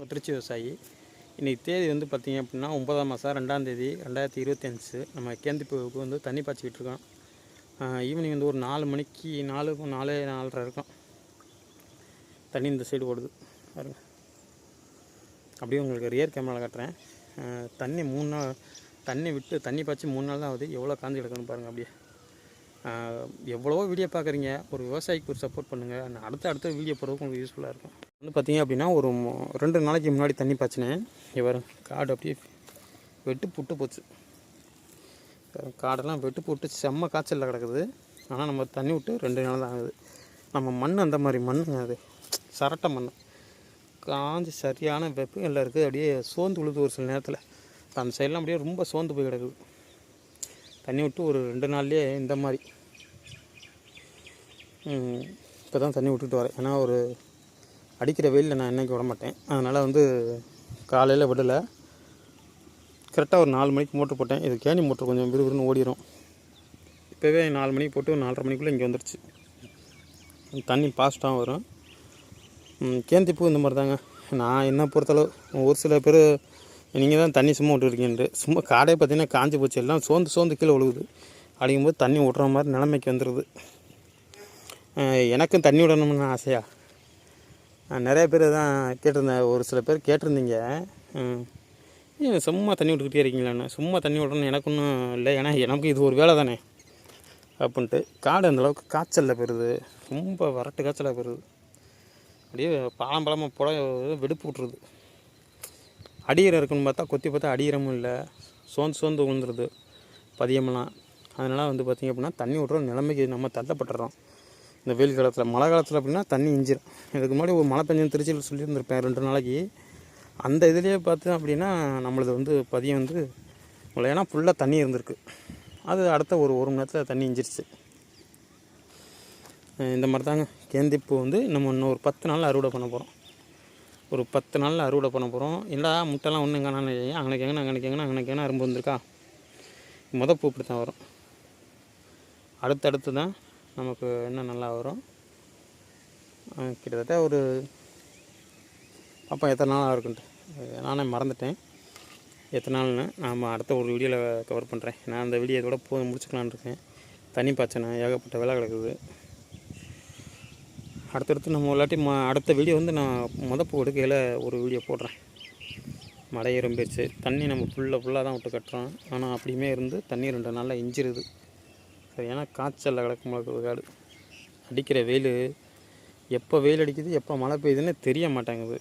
திருச்சி விவசாயி. இன்றைக்கி தேதி வந்து பார்த்திங்க அப்படின்னா 9ஆம் மாதம் 2ஆம் தேதி 2025. நம்ம கேந்திப்பூவுக்கு வந்து தண்ணி பாய்ச்சிக்கிட்டு இருக்கோம். ஈவினிங் வந்து ஒரு 4 மணிக்கு 4:30 இருக்கும். தண்ணி இந்த சைடு ஓடுது பாருங்க. அப்படியே உங்களுக்கு ரியர் கேமராவில் காட்டுறேன். தண்ணி 3 நாள் தண்ணி விட்டு தண்ணி பாய்ச்சி 3 நாள் தான் ஆகுது. எவ்வளோ காஞ்சி கிடக்குன்னு பாருங்கள். அப்படியே எவ்வளவோ வீடியோ பார்க்குறீங்க, ஒரு விவசாயிக்கு ஒரு சப்போர்ட் பண்ணுங்கள். அடுத்த வீடியோ போடுறதுக்கு உங்களுக்கு யூஸ்ஃபுல்லாக இருக்கும். வந்து பார்த்திங்க அப்படின்னா ஒரு 2 நாளைக்கு முன்னாடி தண்ணி பாய்ச்சினேன். இவர் காடு அப்படியே வெட்டு புட்டு போச்சு. காடெல்லாம் வெட்டு போட்டு செம்ம காய்ச்சலில் கிடக்குது. ஆனால் நம்ம தண்ணி விட்டு 2 நாள் தான் ஆகுது. நம்ம மண் அந்த மாதிரி மண்ணுங்க, அது சரட்டை மண், காஞ்சி சரியான வெப்பம் இருக்குது. அப்படியே சோர்ந்து விழுது ஒரு சில நேரத்தில். அந்த சைடெலாம் அப்படியே ரொம்ப சோர்ந்து போய் கிடக்குது. தண்ணி விட்டு ஒரு 2 நாள்லேயே இந்த மாதிரி. இப்போ தான் தண்ணி விட்டுட்டு வரேன். ஏன்னா ஒரு அடிக்கிற வெயிலில் நான் என்றைக்கு விட மாட்டேன். அதனால் வந்து காலையில் விடலை. கரெக்டாக ஒரு 4 மணிக்கு மோட்ரு போட்டேன். இது கேணி மோட்ரு கொஞ்சம் விறுவிறுன்னு ஓடிடும். இப்போவே 4 மணிக்கு போட்டு 4:30 மணிக்குள்ளே இங்கே வந்துடுச்சு. தண்ணி ஃபாஸ்ட்டாகவும் வரும். கேந்திப்பூ இந்த மாதிரி தாங்க. நான் என்ன பொறுத்தளவு, ஒரு சில பேர் நீங்கள் தான் தண்ணி சும்மா விட்டுருக்கீங்கன்ட்டு, சும்மா காடே பார்த்திங்கன்னா காஞ்சி போச்சு, எல்லாம் சோர்ந்து கீழே விழுகுது. அப்படிங்கும்போது தண்ணி விட்ற மாதிரி நிலைமைக்கு வந்துடுது. எனக்கும் தண்ணி விடணும்னு ஆசையா. நிறைய பேர் தான் கேட்டிருந்தேன். ஒரு சில பேர் கேட்டிருந்தீங்க, சும்மா தண்ணி விட்டுக்கிட்டே இருக்கீங்களான்னு. சும்மா தண்ணி விடணும்னு எனக்கு ஒன்றும் இல்லை, ஏன்னா எனக்கு இது ஒரு வேலை தானே அப்படின்ட்டு. காடு அந்தளவுக்கு காய்ச்சலில் போயிடுது, ரொம்ப வறட்டு காய்ச்சலாக போயிடுது. அப்படியே பழமாக புட வெடுப்பு விட்ருது. அடியரம் இருக்குன்னு பார்த்தா கொத்தி பார்த்தா அடியரமும் இல்லை, சோர்ந்து விழுந்துருது பதியமெல்லாம். அதனால் வந்து பார்த்திங்க அப்படின்னா தண்ணி விட்ற நிலைமைக்கு நம்ம தள்ளப்பட்டுறோம். இந்த வெயில் காலத்தில், மழை காலத்தில் அப்படின்னா தண்ணி இஞ்சிடும். இதுக்கு முன்னாடி ஒரு மழை பெஞ்சு திருச்சியில் சொல்லியிருந்திருப்பேன் 2 நாளைக்கு. அந்த இதுலேயே பார்த்தேன் அப்படின்னா நம்மளது வந்து பதியம் வந்து ஏன்னா ஃபுல்லாக தண்ணி இருந்திருக்கு. அது அடுத்த ஒரு மணி நேரத்தில் தண்ணி இஞ்சிருச்சு. இந்த மாதிரி தாங்க கேந்திப்பூ வந்து நம்ம இன்னும் ஒரு 10 நாளில் அறுவடை பண்ண போகிறோம். ஒரு 10 நாளில் அறுவடை பண்ண போகிறோம். எல்லா முட்டைலாம் ஒன்று எங்கன்னா அங்கனைக்கு எங்கன்னா அரும்பு வந்திருக்கா. பூ இப்படி தான் வரும். அடுத்தடுத்து தான் நமக்கு என்ன நல்லா வரும். கிட்டத்தட்ட ஒரு அப்போ எத்தனை நாளாக இருக்குன்ட்டு நானே மறந்துட்டேன் எத்தனை நாள்னு. நாம் அடுத்த ஒரு வீடியோவில் கவர் பண்ணுறேன். நான் அந்த வீடியோ இதோட முடிச்சுக்கலான்னு இருக்கேன். தண்ணி பாய்ச்சனை ஏகப்பட்ட வேலை கிடக்குது. அடுத்தடுத்து நம்ம இல்லாட்டி அடுத்த வீடியோ வந்து நான் பூ எடுக்கையில் ஒரு வீடியோ போடுறேன். மழை ஏறும்பிடுச்சு, தண்ணி நம்ம ஃபுல்லாக தான் விட்டு கட்டுறோம். ஆனால் அப்படியுமே இருந்து தண்ணி 2 நாளில் இஞ்சிருது. சரியான காய்ச்சலில் கிடக்கும் போது காடு. அடிக்கிற வெயில் எப்போ வெயில் அடிக்குது எப்போ மழை பெய்யுதுன்னு தெரிய மாட்டேங்குது.